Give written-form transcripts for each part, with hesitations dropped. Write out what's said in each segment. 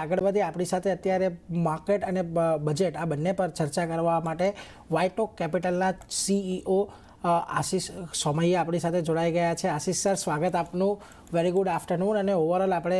આગળ વધીએ આપણી સાથે અત્યારે માર્કેટ અને બજેટ આ બંને પર ચર્ચા કરવા માટે વાયટોક કેપિટલના CEO આશિષ સોમૈયા આપણી સાથે જોડાઈ ગયા છે. આશિષ સર, સ્વાગત આપનું. Very good afternoon. અને ઓવરઓલ આપણે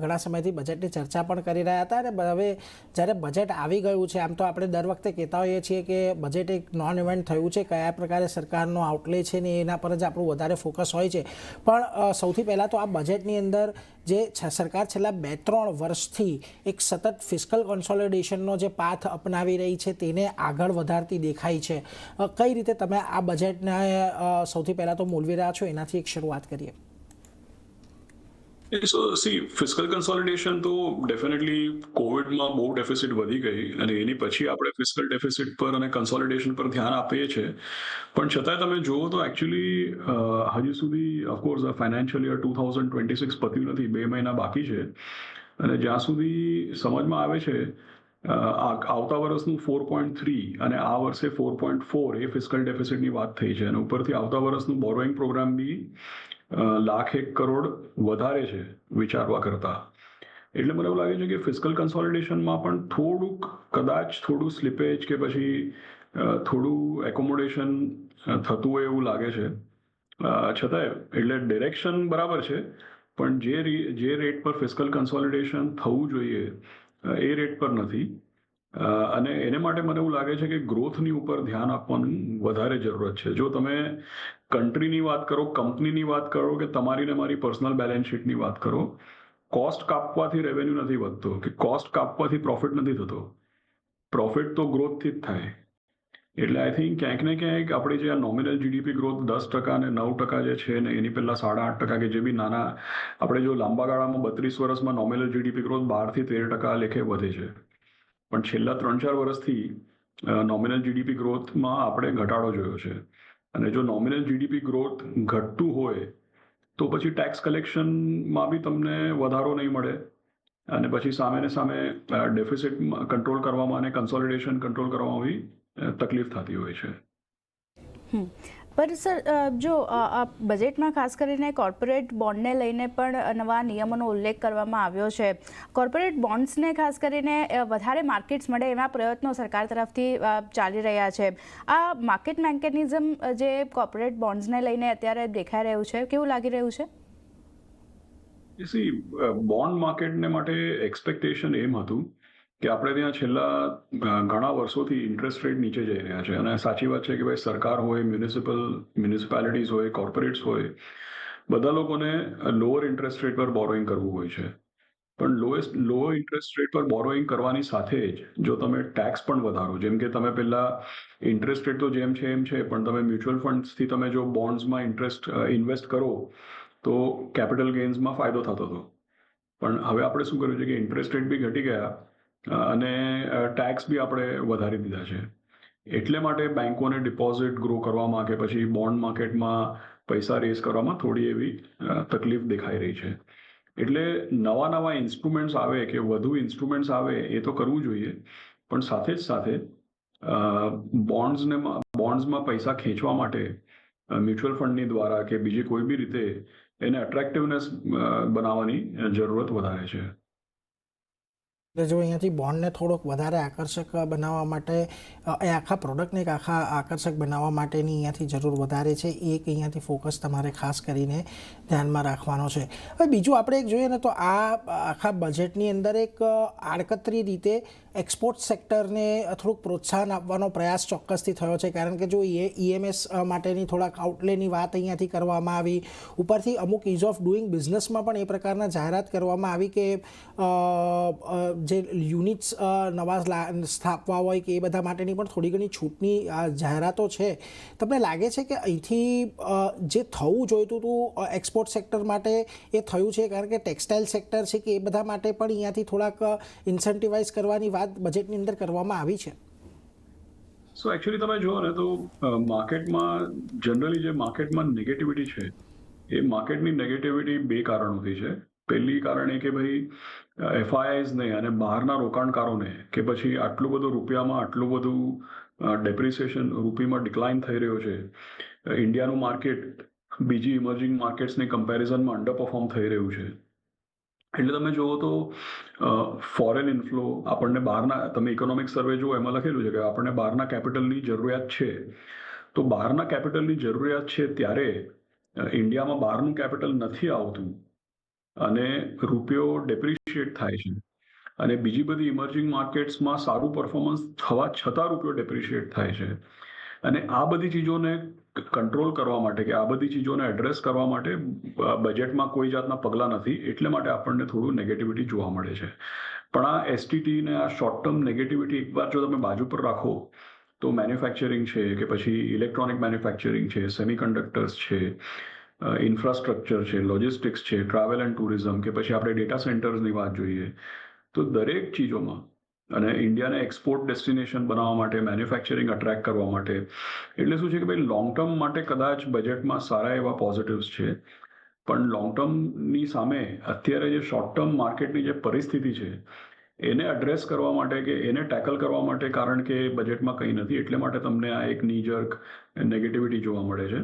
ઘણા સમયથી બજેટની ચર્ચા પણ કરી રહ્યા હતા અને હવે જ્યારે બજેટ આવી ગયું છે, આમ તો આપણે દર વખતે કહેતા હોઈએ છીએ કે બજેટ એક નોન ઇવેન્ટ થયું છે, કયા પ્રકારે સરકારનો આઉટલે છે ને એના પર જ આપણું વધારે ફોકસ હોય છે. પણ સૌથી પહેલાં તો આ બજેટની અંદર જે સરકાર છેલ્લા 2-3 વર્ષથી એક સતત ફિસ્કલ કોન્સોલિડેશનનો જે પાથ અપનાવી રહી છે તેને આગળ વધારતી દેખાય છે. કઈ રીતે તમે આ બજેટને સૌથી પહેલાં તો મૂલવી રહ્યા છો, એનાથી એક શરૂઆત કરીએ. સો સી ફિસ્કલ કન્સોલિડેશન તો ડેફિનેટલી કોવિડમાં બહુ ડેફિસિટ વધી ગઈ અને એની પછી આપણે ફિસ્કલ ડેફિસિટ પર અને કન્સોલિડેશન પર ધ્યાન આપીએ છીએ. પણ છતાંય તમે જુઓ તો એકચ્યુઅલી હજી સુધી ઓફકોર્સ ફાઇનાન્શિયલ યર 2026 પત્યું નથી, 2 મહિના બાકી છે. અને જ્યાં સુધી સમજમાં આવે છે આવતા વર્ષનું 4.3 અને આ વર્ષે 4.4 એ ફિસ્કલ ડેફિસિટની વાત થઈ છે. અને ઉપરથી આવતા વર્ષનું બોરોઈંગ પ્રોગ્રામ બી 1,01 કરોડ વધારે છે વિચારવા કરતા. એટલે મને એવું લાગે છે કે ફિસ્કલ કન્સોલિડેશનમાં પણ થોડું સ્લીપેજ કે પછી થોડું એકોમોડેશન થતું હોય એવું લાગે છે. છતાંય એટલે ડિરેક્શન બરાબર છે, પણ જે રેટ પર ફિસ્કલ કન્સોલિડેશન થવું જોઈએ એ રેટ પર નથી. અને એને માટે મને એવું લાગે છે કે ગ્રોથની ઉપર ધ્યાન આપવાનું વધારે જરૂરત છે. જો તમે કન્ટ્રીની વાત કરો, કંપનીની વાત કરો કે તમારી ને મારી પર્સનલ બેલેન્સ શીટની વાત કરો, કોસ્ટ કાપવાથી રેવન્યુ નથી વધતો કે કોસ્ટ કાપવાથી પ્રોફિટ નથી થતો. પ્રોફિટ તો ગ્રોથથી જ થાય. એટલે આઈ થિંક ક્યાંક ને ક્યાંક આપણે જે આ નોમિનલ GDP ગ્રોથ 10% અને 9% જે છે ને એની પહેલા 8.5% કે જે બી નાના, આપણે જો લાંબા ગાળામાં 32 વર્ષમાં નોમિનલ GDP ગ્રોથ 12 થી 13% લેખે વધે છે. પણ છેલ્લા 3-4 વર્ષથી નોમિનલ GDP ગ્રોથમાં આપણે ઘટાડો જોયો છે. અને જો નોમિનલ GDP ગ્રોથ ઘટતું હોય તો પછી ટેક્સ કલેક્શનમાં બી તમને વધારો નહીં મળે અને પછી સામે ડેફિસિટ કંટ્રોલ કરવામાં અને કન્સોલિડેશન કંટ્રોલ કરવામાં બી તકલીફ થતી હોય છે. પર સર, જો બજેટમાં ખાસ કરીને કોર્પોરેટ બોન્ડને લઈને પણ નવા નિયમોનો ઉલ્લેખ કરવામાં આવ્યો છે. કોર્પોરેટ બોન્ડ્સને ખાસ કરીને વધારે માર્કેટ્સ મળે એવા પ્રયત્નો સરકાર તરફથી ચાલી રહ્યા છે. આ માર્કેટ મેકેનિઝમ જે કોર્પોરેટ બોન્ડ્સને લઈને અત્યારે દેખાઈ રહ્યું છે, કેવું લાગી રહ્યું છે? બોન્ડ માર્કેટને માટે એક્સપેક્ટેશન એમ હતું કે આપણે ત્યાં છેલ્લા ઘણા વર્ષોથી ઇન્ટરેસ્ટ રેટ નીચે જઈ રહ્યા છે. અને સાચી વાત છે કે ભાઈ સરકાર હોય, મ્યુનિસિપાલિટીઝ હોય, કોર્પોરેટ્સ હોય, બધા લોકોને લોઅર ઇન્ટરેસ્ટ રેટ પર બોરોઈંગ કરવું હોય છે. પણ લોઅર ઇન્ટરેસ્ટ રેટ પર બોરોઈંગ કરવાની સાથે જ જો તમે ટેક્સ પણ વધારો, જેમ કે તમે પહેલા ઇન્ટરેસ્ટ રેટ તો જેમ છે એમ છે, પણ તમે મ્યુચ્યુઅલ ફંડ્સથી તમે જો બોન્ડ્સમાં ઇન્વેસ્ટ કરો તો કેપિટલ ગેઇન્સમાં ફાયદો થતો હતો. પણ હવે આપણે શું કર્યું છે કે ઇન્ટરેસ્ટ રેટ બી ઘટી ગયા અને ટેક્સ બી આપણે વધારી દીધા છે. એટલે માટે બેંકોને ડિપોઝિટ ગ્રો કરવામાં કે પછી બોન્ડ માર્કેટમાં પૈસા રેઝ કરવામાં થોડી એવી તકલીફ દેખાઈ રહી છે. એટલે નવા ઇન્સ્ટ્રુમેન્ટ્સ આવે કે વધુ ઇન્સ્ટ્રુમેન્ટ્સ આવે એ તો કરવું જોઈએ, પણ સાથે જ સાથે બોન્ડ્સમાં પૈસા ખેંચવા માટે મ્યુચ્યુઅલ ફંડની દ્વારા કે બીજી કોઈ બી રીતે એને અટ્રેક્ટિવનેસ બનાવવાની જરૂરત વધારે છે. જો અહીંયાથી બોન્ડને થોડોક વધારે આકર્ષક બનાવવા માટે એ આખા પ્રોડક્ટને એક આકર્ષક બનાવવા માટેની અહીંયાથી જરૂર વધારે છે. એક અહીંયાથી ફોકસ તમારે ખાસ કરીને ધ્યાનમાં રાખવાનો છે. હવે બીજું આપણે એક જોઈએ ને તો આ આખા બજેટની અંદર એક આડકતરી રીતે એક્સપોર્ટ સેક્ટરને થોડુંક પ્રોત્સાહન આપવાનો પ્રયાસ ચોક્કસથી થયો છે. કારણ કે જો EMS માટેની થોડાક આઉટલેની વાત અહીંયાથી કરવામાં આવી, ઉપરથી અમુક ઇઝ ઓફ ડુઈંગ બિઝનેસમાં પણ એ પ્રકારના જાહેરાત કરવામાં આવી કે જે યુનિટ્સ નવા સ્થાપવા હોય કે એ બધા માટેની પણ થોડી ઘણી છૂટની જાહેરાતો છે. તમને લાગે છે કે અહીંથી જે થવું જોઈતું હતું એક્સપોર્ટ સેક્ટર માટે એ થયું છે? કારણ કે ટેક્સટાઇલ સેક્ટર છે કે એ બધા માટે પણ અહીંયાથી થોડાક ઇન્સેન્ટિવાઇઝ કરવાની વાત બજેટની અંદર કરવામાં આવી છે. સો એકચ્યુઅલી તમે જુઓ ને તો માર્કેટમાં જનરલી જે માર્કેટમાં નેગેટિવિટી છે એ માર્કેટની નેગેટિવિટી 2 કારણોથી છે. પહેલી કારણ એ કે ભાઈ FIIsને અને બહારના રોકાણકારોને કે પછી આટલું બધું રૂપિયામાં આટલું બધું ડેપ્રિસિએશન, રૂપીમાં ડિક્લાઇન થઈ રહ્યો છે. ઇન્ડિયાનું માર્કેટ બીજી ઇમર્જિંગ માર્કેટ્સની કમ્પેરિઝનમાં અંડર પરફોર્મ થઈ રહ્યું છે. એટલે તમે જુઓ તો ફોરેન ઇન્ફ્લો આપણને બહારના, તમે ઇકોનોમિક સર્વે જુઓ એમાં લખેલું છે કે આપણને બહારના કેપિટલની જરૂરિયાત છે. તો બહારના કેપિટલની જરૂરિયાત છે ત્યારે ઇન્ડિયામાં બહારનું કેપિટલ નથી આવતું અને રૂપિયો ડેપ્રિશિએટ થાય છે. અને બીજી બધી ઇમર્જિંગ માર્કેટ્સમાં સારું પરફોર્મન્સ થવા છતાં રૂપિયો ડેપ્રિશિએટ થાય છે. અને આ બધી ચીજોને કંટ્રોલ કરવા માટે કે આ બધી ચીજોને એડ્રેસ કરવા માટે બજેટમાં કોઈ જાતના પગલાં નથી, એટલે માટે આપણને થોડું નેગેટિવિટી જોવા મળે છે. પણ આ એસટીટી ને આ શોર્ટ ટર્મ નેગેટિવિટી એકવાર જો તમે બાજુ પર રાખો તો મેન્યુફેક્ચરિંગ છે કે પછી ઇલેક્ટ્રોનિક મેન્યુફેક્ચરિંગ છે, સેમિકન્ડક્ટર્સ છે, ઇન્ફ્રાસ્ટ્રક્ચર છે, લોજિસ્ટિક્સ છે, ટ્રાવેલ એન્ડ ટુરિઝમ કે પછી આપણે ડેટા સેન્ટર્સની વાત જોઈએ, તો દરેક ચીજોમાં અને ઇન્ડિયાને એક્સપોર્ટ ડેસ્ટિનેશન બનાવવા માટે, મેન્યુફેક્ચરિંગ અટ્રેક્ટ કરવા માટે, એટલે શું છે કે ભાઈ લોંગ ટર્મ માટે કદાચ બજેટમાં સારા એવા પોઝિટિવ્સ છે, પણ લોંગ ટર્મની સામે અત્યારે જે શોર્ટ ટર્મ માર્કેટની જે પરિસ્થિતિ છે એને એડ્રેસ કરવા માટે કે એને ટેકલ કરવા માટે, કારણ કે બજેટમાં કંઈ નથી એટલે માટે તમને આ એક નીજર્ક નેગેટિવિટી જોવા મળે છે.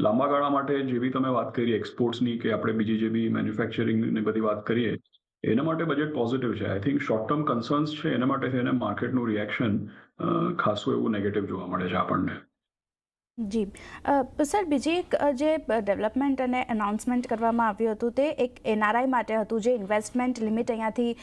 લાંબા ગાળા માટે જેવી તમે વાત કરી એક્સપોર્ટ્સની કે આપણે બીજી જે બી મેન્યુફેક્ચરિંગની બધી વાત કરીએ એના માટે બજેટ પોઝિટિવ છે. I think short term concerns છે એના માટે થઈને માર્કેટનું રિએક્શન ખાસું એવું નેગેટિવ જોવા મળે છે આપણને. જી સર, બીજી એક જે ડેવલપમેન્ટ અને એનાઉન્સમેન્ટ કરવામાં આવ્યું હતું તે એક એનઆરઆઈ માટે હતું, જે ઇન્વેસ્ટમેન્ટ લિમિટ અહીંયાથી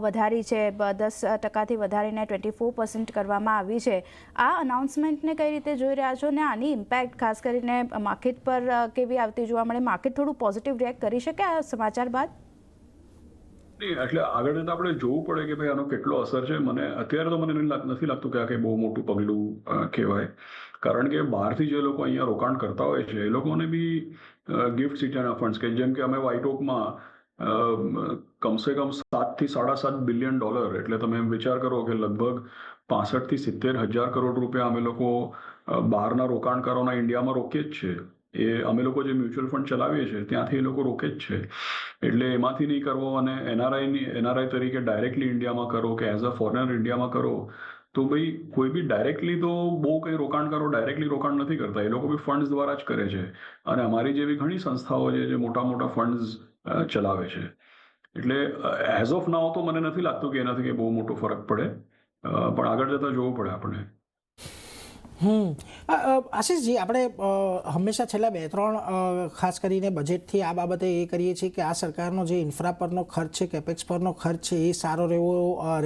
વધારી છે, 10% વધારીને 24% કરવામાં આવી છે. આ અનાઉન્સમેન્ટને કઈ રીતે જોઈ રહ્યા છો અને આની ઇમ્પેક્ટ ખાસ કરીને માર્કેટ પર કેવી આવતી જોવા મળે? માર્કેટ થોડું પોઝિટિવ રિએક્ટ કરી શકે આ સમાચાર બાદ? એટલે આગળ જતાં આપણે જોવું પડે કે ભાઈ આનો કેટલો અસર છે. અત્યારે તો મને નથી લાગતું કે આ કંઈ બહુ મોટું પગલું કહેવાય, કારણ કે બહારથી જે લોકો અહીંયા રોકાણ કરતા હોય છે એ લોકોને બી ગિફ્ટ સિટીના ફંડ્સ કે જેમ કે અમે વ્હાઇટઓકમાં કમસે કમ $7 થી $7.5 બિલિયન, એટલે તમે વિચાર કરો કે લગભગ 65 થી 70 હજાર કરોડ રૂપિયા અમે લોકો બહારના રોકાણકારોના ઇન્ડિયામાં રોકીએ જ છે. એ અમે લોકો જે મ્યુચ્યુઅલ ફંડ ચલાવીએ છીએ ત્યાંથી એ લોકો રોકે જ છે. એટલે એમાંથી નહીં કરવો અને એનઆરઆઈ તરીકે ડાયરેક્ટલી ઇન્ડિયામાં કરો કે એઝ અ ફોરેનર ઇન્ડિયામાં કરો, તો ભાઈ કોઈ બી ડાયરેક્ટલી તો બહુ કંઈ રોકાણકારો ડાયરેક્ટલી રોકાણ નથી કરતા, એ લોકો બી ફંડ્સ દ્વારા જ કરે છે. અને અમારી જેવી ઘણી સંસ્થાઓ છે જે મોટા મોટા ફંડ્સ ચલાવે છે. એટલે એઝ ઓફ નાઉ તો મને નથી લાગતું કે એનાથી કંઈ બહુ મોટો ફરક પડે, પણ આગળ જતાં જોવું પડે આપણે. આશીષજી, આપણે હંમેશા છેલ્લા 2-3 ખાસ કરીને બજેટથી આ બાબતે એ કરીએ છીએ કે આ સરકારનો જે ઇન્ફ્રા પરનો ખર્ચ છે, કેપેક્સ પરનો ખર્ચ છે એ સારો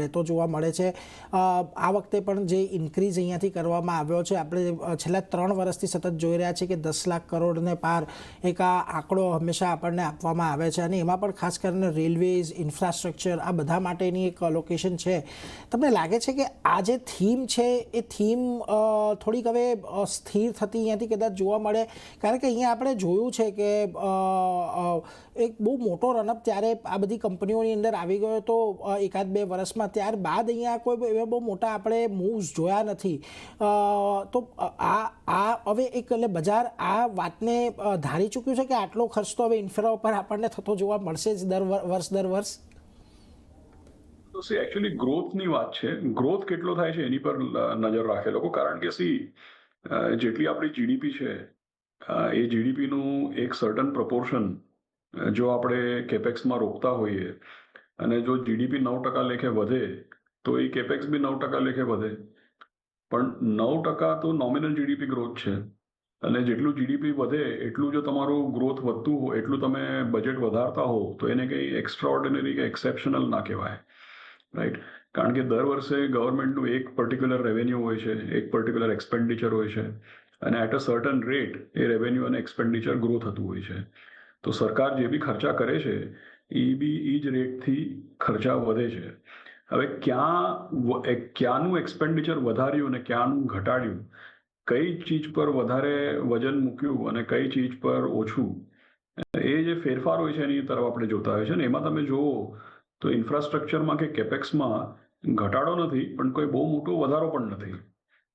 રહેતો જોવા મળે છે. આ વખતે પણ જે ઇન્ક્રીઝ અહીંયાથી કરવામાં આવ્યો છે, આપણે છેલ્લા 3 વર્ષથી સતત જોઈ રહ્યા છીએ કે 10 લાખ કરોડને પાર એક આ આંકડો હંમેશા આપણને આપવામાં આવે છે, અને એમાં પણ ખાસ કરીને રેલવેઝ, ઇન્ફ્રાસ્ટ્રક્ચર આ બધા માટેની એક લોકેશન છે. તમને લાગે છે કે આ જે થીમ છે એ થીમ થોડીક હવે સ્થિર થતી અહીંયાથી કદાચ જોવા મળે? કારણ કે અહીંયા આપણે જોયું છે કે એક બહુ મોટો રનઅપ ત્યારે આ બધી કંપનીઓની અંદર આવી ગયો હતો 1-2 વર્ષમાં, ત્યારબાદ અહીંયા કોઈ એવા બહુ મોટા આપણે મૂવ્સ જોયા નથી. તો આ હવે એક એટલે બજાર આ વાતને ધારી ચૂક્યું છે કે આટલો ખર્ચ તો હવે ઇન્ફ્રા ઉપર આપણને થતો જોવા મળશે જ દર વર્ષ? તો એકચ્યુઅલી ગ્રોથની વાત છે. ગ્રોથ કેટલો થાય છે એની પર નજર રાખે લોકો, કારણ કે જેટલી આપણી જીડીપી છે એ જીડીપીનું એક સર્ટન પ્રપોર્શન જો આપણે કેપેક્સમાં રોકતા હોઈએ અને જો જીડીપી 9% લેખે વધે તો એ કેપેક્સ બી 9% લેખે વધે. પણ 9% તો નોમિનલ જીડીપી ગ્રોથ છે, અને જેટલું જીડીપી વધે એટલું જો તમારું ગ્રોથ વધતું હોય, એટલું તમે બજેટ વધારતા હો, તો એને કંઈ એક્સ્ટ્રાઓર્ડિનરી કે એક્સેપ્શનલ ના કહેવાય, રાઈટ? કારણ કે દર વર્ષે ગવર્મેન્ટનું એક પર્ટિક્યુલર રેવન્યુ હોય છે, એક પર્ટિક્યુલર એક્સપેન્ડિચર હોય છે, અને એટ અ સર્ટન રેટ એ રેવન્યુ અને એક્સપેન્ડિચર ગ્રો થતું હોય છે. તો સરકાર જે બી ખર્ચા કરે છે એ બી એ જ રેટથી ખર્ચા વધે છે. હવે ક્યાંનું એક્સપેન્ડિચર વધાર્યું અને ક્યાંનું ઘટાડ્યું, કઈ ચીજ પર વધારે વજન મૂક્યું અને કઈ ચીજ પર ઓછું, એ જે ફેરફાર હોય છે એની તરફ આપણે જોતા હોય છે. ને એમાં તમે જુઓ તો ઇન્ફ્રાસ્ટ્રક્ચરમાં કે કેપેક્સમાં ઘટાડો નથી, પણ કોઈ બહુ મોટો વધારો પણ નથી.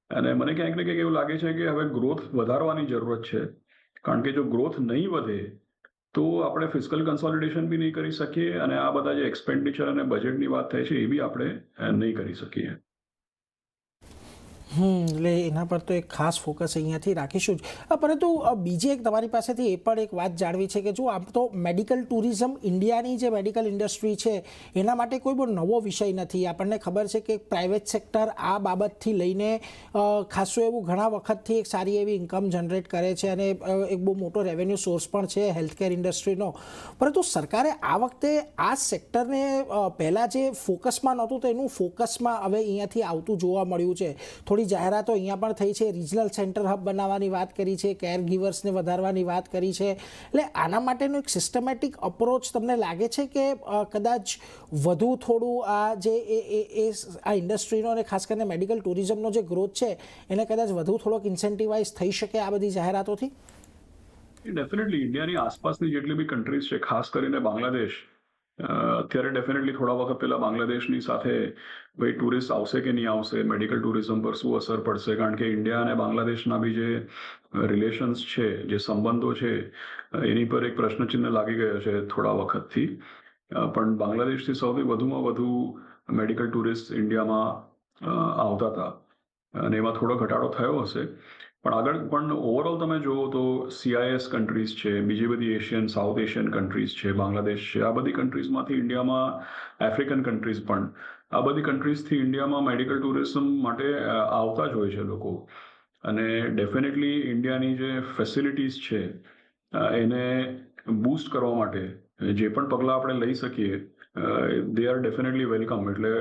અને મને ક્યાંક ને ક્યાંક એવું લાગે છે કે હવે ગ્રોથ વધારવાની જરૂરત છે, કારણ કે જો ગ્રોથ નહીં વધે તો આપણે ફિસ્કલ કન્સોલિડેશન બી નહીં કરી શકીએ, અને આ બધા જે એક્સપેન્ડિચર અને બજેટની વાત થાય છે એ બી આપણે નહીં કરી શકીએ. એટલે એના પર તો એક ખાસ ફોકસ અહીંયાથી રાખીશું જ પરંતુ બીજી એક તમારી પાસેથી એ પણ એક વાત જાણવી છે કે જો આમ તો મેડિકલ ટુરિઝમ ઇન્ડિયાની જે મેડિકલ ઇન્ડસ્ટ્રી છે એના માટે કોઈ બહુ નવો વિષય નથી. આપણને ખબર છે કે પ્રાઇવેટ સેક્ટર આ બાબતથી લઈને ખાસું એવું ઘણા વખતથી એક સારી એવી ઇન્કમ જનરેટ કરે છે અને એક બહુ મોટો રેવન્યુ સોર્સ પણ છે હેલ્થકેર ઇન્ડસ્ટ્રીનો. પરંતુ સરકારે આ વખતે આ સેક્ટરને પહેલાં જે ફોકસમાં નહોતું તો એનું ફોકસમાં હવે અહીંયાથી આવતું જોવા મળ્યું છે. થોડી જાહેરાતો અહીંયા પણ થઈ છે, રિજનલ સેન્ટર હબ બનાવવાની વાત કરી છે, કેર ગીવર્સને વધારવાની વાત કરી છે. એટલે આના માટેનો એક સિસ્ટમેટિક અપ્રોચ તમને લાગે છે કે કદાચ વધુ થોડું આ જે આ ઇન્ડસ્ટ્રીનો અને ખાસ કરીને મેડિકલ ટુરિઝમનો જે ગ્રોથ છે એને કદાચ વધુ થોડોક ઇન્સેન્ટિવાઇઝ થઈ શકે આ બધી જાહેરાતોથી? ડેફિનેટલી ઇન્ડિયાની આસપાસની જેટલી બી કન્ટ્રીઝ છે, ખાસ કરીને બાંગ્લાદેશ, અત્યારે ડેફિનેટલી થોડા વખત પહેલા બાંગ્લાદેશની સાથે ભાઈ ટુરિસ્ટ આવશે કે નહીં આવશે, મેડિકલ ટુરિઝમ પર શું અસર પડશે, કારણ કે ઇન્ડિયા અને બાંગ્લાદેશના બી જે રિલેશન્સ છે, જે સંબંધો છે, એની પર એક પ્રશ્નચિહ્ન લાગી ગયો છે થોડા વખતથી. પણ બાંગ્લાદેશથી સૌથી વધુમાં વધુ મેડિકલ ટુરિસ્ટ ઇન્ડિયામાં આવતા હતા અને એમાં થોડો ઘટાડો થયો હશે. પણ આગળ પણ ઓવરઓલ તમે જુઓ તો CIS કન્ટ્રીઝ છે, બીજી બધી એશિયન સાઉથ એશિયન કન્ટ્રીઝ છે, બાંગ્લાદેશ છે, આ બધી કન્ટ્રીઝમાંથી ઇન્ડિયામાં, આફ્રિકન કન્ટ્રીઝ પણ, આ બધી કન્ટ્રીઝથી ઇન્ડિયામાં મેડિકલ ટુરિઝમ માટે આવતા જ હોય છે લોકો. અને ડેફિનેટલી ઇન્ડિયાની જે ફેસિલિટીઝ છે એને બૂસ્ટ કરવા માટે જે પણ પગલાં આપણે લઈ શકીએ દે આર ડેફિનેટલી વેલકમ. એટલે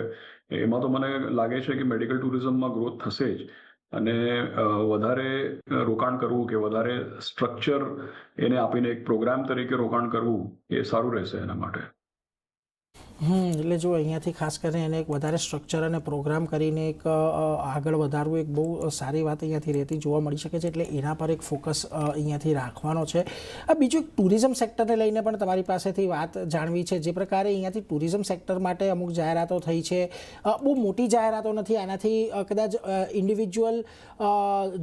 એમાં તો મને લાગે છે કે મેડિકલ ટુરિઝમમાં ગ્રોથ થશે જ અને વધારે રોકાણ કરવું કે વધારે સ્ટ્રક્ચર એને આપીને એક પ્રોગ્રામ તરીકે રોકાણ કરવું એ સારું રહેશે એના માટે. એટલે જો અહીંયાથી ખાસ કરીને એને એક વધારે સ્ટ્રક્ચર અને પ્રોગ્રામ કરીને એક આગળ વધારવું એક બહુ સારી વાત અહીંયાથી રહેતી જોવા મળી શકે છે. એટલે એના પર એક ફોકસ અહીંયાથી રાખવાનો છે. બીજું એક ટુરિઝમ સેક્ટરને લઈને પણ તમારી પાસેથી વાત જાણવી છે. જે પ્રકારે અહીંયાથી ટુરિઝમ સેક્ટર માટે અમુક જાહેરાતો થઈ છે, બહુ મોટી જાહેરાતો નથી, આનાથી કદાચ ઇન્ડિવિજ્યુઅલ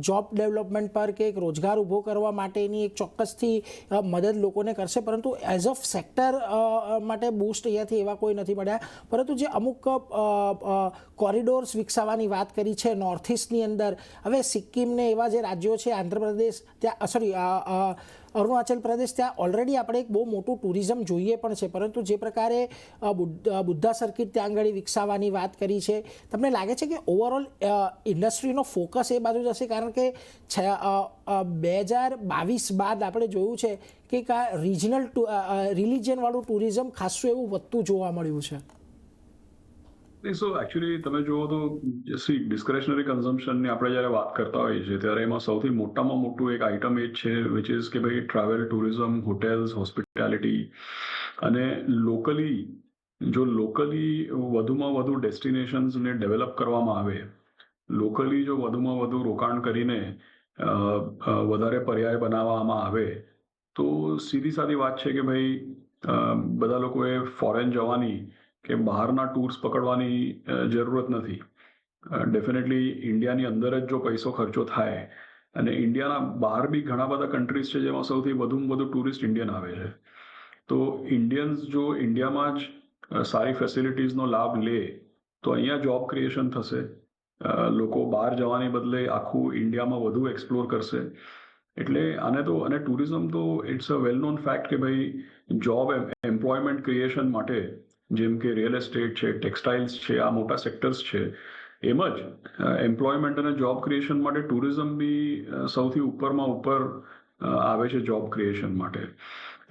જોબ ડેવલપમેન્ટ પર કે એક રોજગાર ઊભો કરવા માટેની એક ચોક્કસથી મદદ લોકોને કરશે, પરંતુ એઝ ઓફ સેક્ટર માટે બૂસ્ટ અહીંયાથી એવા કોઈ નથી મળ્યા. પરંતુ જે અમુક કોરિડોર્સ વિકસાવવાની વાત કરી છે નોર્થ ઇસ્ટની અંદર, હવે સિક્કિમને એવા જે રાજ્યો છે, આંધ્રપ્રદેશ, ત્યાં અરુણાચલ પ્રદેશ, ત્યાં ઓલરેડી આપણે એક બહુ મોટું ટુરિઝમ જોઈએ પણ છે, પરંતુ જે પ્રકારે બુદ્ધા સર્કિટ ત્યાં આગળ વિકસાવવાની વાત કરી છે, તમને લાગે છે કે ઓવરઓલ ઇન્ડસ્ટ્રીનો ફોકસ એ બાજુ જશે? કારણ કે 2022 બાદ આપણે જોયું છે કે રિજનલ રિલિજનવાળું ટુરિઝમ ખાસું એવું વધતું જોવા મળ્યું છે. સો એકચ્યુઅલી તમે જુઓ તો ડિસ્ક્રેશનરી કન્ઝમ્પશનની આપણે જ્યારે વાત કરતા હોઈએ છીએ ત્યારે એમાં સૌથી મોટામાં મોટું એક આઇટમ એ જ છે વિચ ઇઝ કે ભાઈ ટ્રાવેલ, ટુરિઝમ, હોટેલ્સ, હોસ્પિટાલિટી. અને લોકલી વધુમાં વધુ ડેસ્ટિનેશન્સને ડેવલપ કરવામાં આવે, લોકલી જો વધુમાં વધુ રોકાણ કરીને વધારે પર્યાય બનાવવામાં આવે તો સીધી સાદી વાત છે કે ભાઈ બધા લોકોએ ફોરેન જવાની કે બહારના ટૂર્સ પકડવાની જરૂરત નથી. ડેફિનેટલી ઇન્ડિયાની અંદર જ જો પૈસો ખર્ચો થાય, અને ઇન્ડિયાના બહાર બી ઘણા બધા કન્ટ્રીઝ છે જેમાં સૌથી વધુમાં વધુ ટુરિસ્ટ ઇન્ડિયન આવે છે, તો ઇન્ડિયન્સ જો ઇન્ડિયામાં જ સારી ફેસિલિટીઝનો લાભ લે તો અહીંયા જોબ ક્રિએશન થશે. લોકો બહાર જવાની બદલે આખું ઇન્ડિયામાં વધુ એક્સપ્લોર કરશે. એટલે અને ટુરિઝમ તો it's a well known fact કે ભાઈ જોબ એમ્પ્લોયમેન્ટ ક્રિએશન માટે જેમ કે રિયલ એસ્ટેટ છે, ટેક્સટાઇલ્સ છે, આ મોટા સેક્ટર્સ છે, એમ જ એમ્પ્લોયમેન્ટ અને જોબ ક્રિએશન માટે ટુરિઝમ બી સૌથી ઉપરમાં ઉપર આવે છે જોબ ક્રિએશન માટે.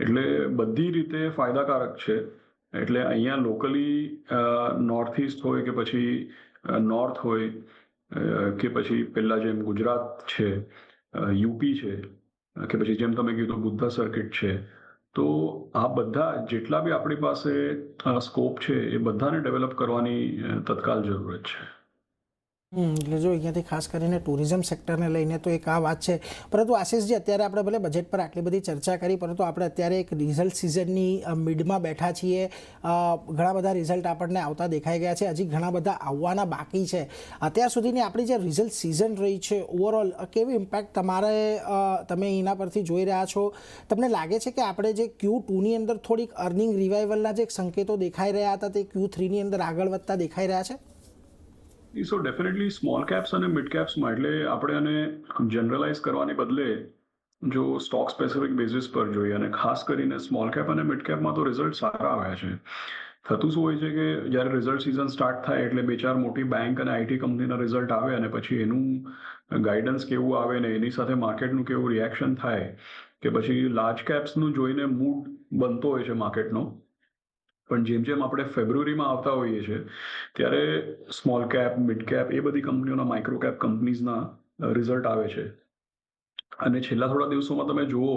એટલે બધી રીતે ફાયદાકારક છે. એટલે અહીંયા લોકલી નોર્થ ઇસ્ટ હોય કે પછી નોર્થ હોય કે પછી પહેલાં જેમ ગુજરાત છે, યુપી છે, કે પછી જેમ તમે કીધું બુદ્ધા સર્કિટ છે, તો આ બધા જેટલા બી આપણી પાસે સ્કોપ છે એ બધાને ડેવલપ કરવાની તત્કાલ જરૂરત છે. એટલે જો અહીંયાથી ખાસ કરીને ટુરિઝમ સેક્ટરને લઈને તો એક આ વાત છે. પરંતુ આશિષજી, અત્યારે આપણે ભલે બજેટ પર આટલી બધી ચર્ચા કરી, પરંતુ આપણે અત્યારે એક રિઝલ્ટ સિઝનની મિડમાં બેઠા છીએ. ઘણા બધા રિઝલ્ટ આપણને આવતા દેખાઈ ગયા છે, હજી ઘણા બધા આવવાના બાકી છે. અત્યાર સુધીની આપણી જે રિઝલ્ટ સિઝન રહી છે, ઓવરઓલ કેવી ઇમ્પેક્ટ તમે એના પરથી જોઈ રહ્યા છો? તમને લાગે છે કે આપણે જે Q2ની અંદર થોડીક અર્નિંગ રિવાઇવલના જે સંકેતો દેખાઈ રહ્યા હતા તે Q3ની અંદર આગળ વધતા દેખાઈ રહ્યા છે? સો ડેફિનેટલી સ્મોલ કેપ્સ અને મિડ કેપ્સમાં એટલે આપણે આને જનરલાઇઝ કરવાને બદલે જો સ્ટોક સ્પેસિફિક બેઝિસ પર જોઈએ અને ખાસ કરીને સ્મોલ કેપ અને મિડ કેપમાં તો રિઝલ્ટ સારા આવ્યા છે. થતું શું હોય છે કે જ્યારે રિઝલ્ટ સિઝન સ્ટાર્ટ થાય એટલે બે ચાર મોટી બેંક અને આઈટી કંપનીના રિઝલ્ટ આવે અને પછી એનું ગાઈડન્સ કેવું આવે ને એની સાથે માર્કેટનું કેવું રિએક્શન થાય કે પછી લાર્જ કેપ્સનું જોઈને મૂડ બનતો હોય છે માર્કેટનો. પણ જેમ જેમ આપણે ફેબ્રુઆરીમાં આવતા હોઈએ છીએ ત્યારે સ્મોલ કેપ મિડ કેપ એ બધી કંપનીઓના માઇક્રો કેપ કંપનીઝના રિઝલ્ટ આવે છે. અને છેલ્લા થોડા દિવસોમાં તમે જુઓ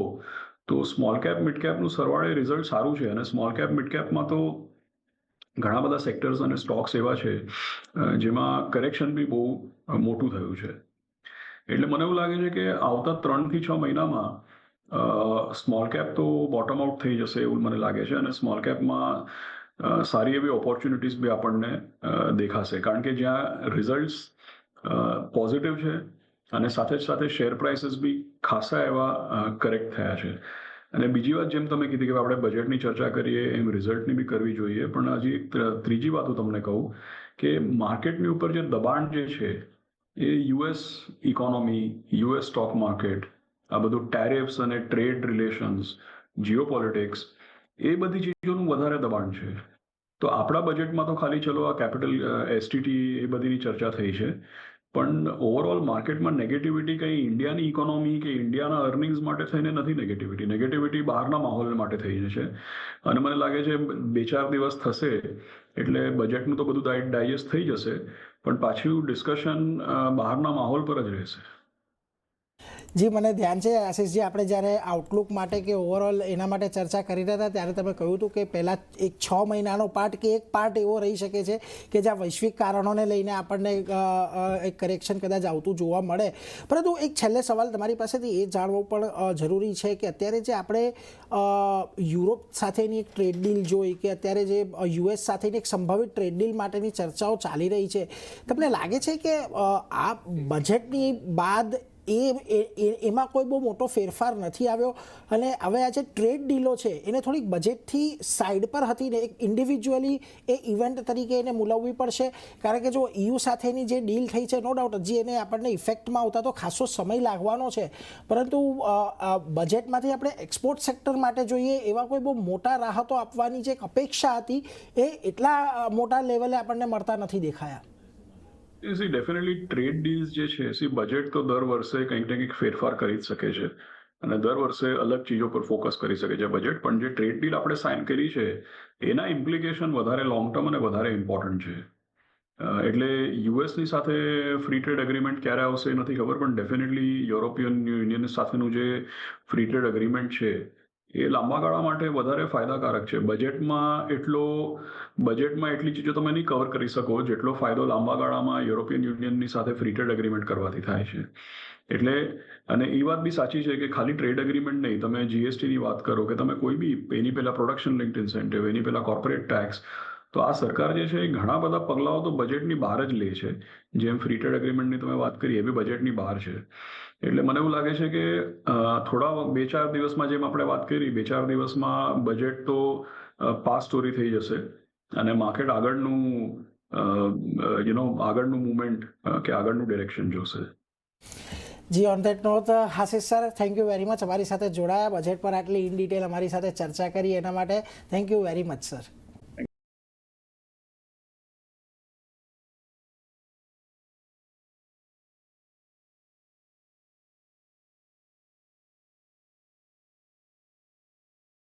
તો સ્મોલ કેપ મિડ કેપનું સરવાળે રિઝલ્ટ સારું છે અને સ્મોલ કેપ મિડ કેપમાં તો ઘણા બધા સેક્ટર્સ અને સ્ટોક્સ એવા છે જેમાં કરેક્શન બી બહુ મોટું થયું છે. એટલે મને એવું લાગે છે કે આવતા 3 થી 6 મહિનામાં સ્મોલ કેપ તો બોટમ આઉટ થઈ જશે એવું મને લાગે છે અને સ્મોલ કેપમાં સારી એવી ઓપોર્ચ્યુનિટીઝ બી આપણને દેખાશે કારણ કે જ્યાં રિઝલ્ટ્સ પોઝિટિવ છે અને સાથે જ સાથે શેર પ્રાઇસીસ બી ખાસા એવા કરેક્ટ થયા છે. અને બીજી વાત જેમ તમે કીધી કે આપણે બજેટની ચર્ચા કરીએ એમ રિઝલ્ટની બી કરવી જોઈએ પણ હજી એક ત્રીજી વાત હું તમને કહું કે માર્કેટની ઉપર જે દબાણ જે છે એ US economy US stock market આ બધું ટેરિફ્સ અને ટ્રેડ રિલેશન્સ જીઓપોલિટિક્સ એ બધી ચીજોનું વધારે દબાણ છે. તો આપણા બજેટમાં તો ખાલી ચલો આ કેપિટલ એસટીટી એ બધીની ચર્ચા થઈ છે પણ ઓવરઓલ માર્કેટમાં નેગેટિવિટી કંઈ ઇન્ડિયાની ઇકોનોમી કે ઇન્ડિયાના અર્નિંગ્સ માટે થઈને નથી. નેગેટિવિટી બહારના માહોલ માટે થઈને છે અને મને લાગે છે 2-4 દિવસ થશે એટલે બજેટનું તો બધું ડાયજેસ્ટ થઈ જશે પણ પાછું ડિસ્કશન બહારના માહોલ પર જ રહેશે. જી મને ધ્યાન છે આશીષજી, આપણે જ્યારે આઉટલુક માટે કે ઓવરઓલ એના માટે ચર્ચા કરી રહ્યા હતા ત્યારે તમે કહ્યું હતું કે પહેલાં એક 6 મહિનાનો પાર્ટ કે એક પાર્ટ એવો રહી શકે છે કે જ્યાં વૈશ્વિક કારણોને લઈને આપણને એક કરેક્શન કદાચ આવતું જોવા મળે. પરંતુ એક છેલ્લે સવાલ તમારી પાસેથી એ જાણવો પણ જરૂરી છે કે અત્યારે જે આપણે યુરોપ સાથેની એક ટ્રેડ ડીલ જોઈ કે અત્યારે જે યુએસ સાથેની એક સંભવિત ટ્રેડ ડીલ માટેની ચર્ચાઓ ચાલી રહી છે, તમને લાગે છે કે આ બજેટની બાદ એમાં કોઈ બહુ મોટો ફેરફાર નથી આવ્યો અને હવે આ જે ટ્રેડ ડીલો છે એને થોડીક બજેટથી સાઈડ પર હતી ને એક ઇન્ડિવિજ્યુઅલી એ ઇવેન્ટ તરીકે એને મૂલવવી પડશે? કારણ કે જો EU સાથેની જે ડીલ થઈ છે નો ડાઉટ હજી એને આપણને ઇફેક્ટમાં આવતા તો ખાસો સમય લાગવાનો છે, પરંતુ બજેટમાંથી આપણે એક્સપોર્ટ સેક્ટર માટે જોઈએ એવા કોઈ બહુ મોટા રાહતો આપવાની જે અપેક્ષા હતી એ એટલા મોટા લેવલે આપણને મળતા નથી દેખાયા. ડેફિનેટલી ટ્રેડ ડીલ્સ જે છે બજેટ તો દર વર્ષે કંઈક ને કંઈક ફેરફાર કરી જ શકે છે અને દર વર્ષે અલગ ચીજો પર ફોકસ કરી શકે છે બજેટ. પણ જે ટ્રેડ ડીલ આપણે સાઇન કરી છે એના ઇમ્પ્લિકેશન વધારે લોંગ ટર્મ અને વધારે ઇમ્પોર્ટન્ટ છે. એટલે યુએસની સાથે ફ્રી ટ્રેડ એગ્રીમેન્ટ ક્યારે આવશે એ નથી ખબર પણ ડેફિનેટલી યુરોપિયન યુનિયન સાથેનું જે ફ્રી ટ્રેડ એગ્રીમેન્ટ છે એ લાંબા ગાળા માટે વધારે ફાયદાકારક છે. બજેટમાં એટલી ચીજો તમે નહીં કવર કરી શકો જેટલો ફાયદો લાંબા ગાળામાં યુરોપિયન યુનિયનની સાથે ફ્રી ટ્રેડ એગ્રીમેન્ટ કરવાથી થાય છે. એટલે અને એ વાત બી સાચી છે કે ખાલી ટ્રેડ એગ્રીમેન્ટ નહીં, તમે જીએસટીની વાત કરો કે તમે કોઈ બી એની પહેલાં પ્રોડક્શન લિંક્ડ ઇન્સેન્ટિવ, એની પહેલાં કોર્પોરેટ ટેક્સ, તો આ સરકાર જે છે એ ઘણા બધા પગલાઓ તો બજેટની બહાર જ લે છે. જેમ ફ્રી ટ્રેડ એગ્રીમેન્ટની તમે વાત કરી એ બી બજેટની બહાર છે. એટલે મને એવું લાગે છે કે થોડા 2-4 દિવસમાં જેમ આપણે વાત કરી 2-4 દિવસમાં બજેટ તો પાસ સ્ટોરી થઈ જશે અને માર્કેટ આગળનું મુવમેન્ટ કે આગળનું ડિરેક્શન જોશે. Ji on that note Ashish sir, thank you very much અમારી સાથે જોડાયા, બજેટ પર આટલી ઇન ડિટેલ અમારી સાથે ચર્ચા કરી એના માટે thank you very much sir.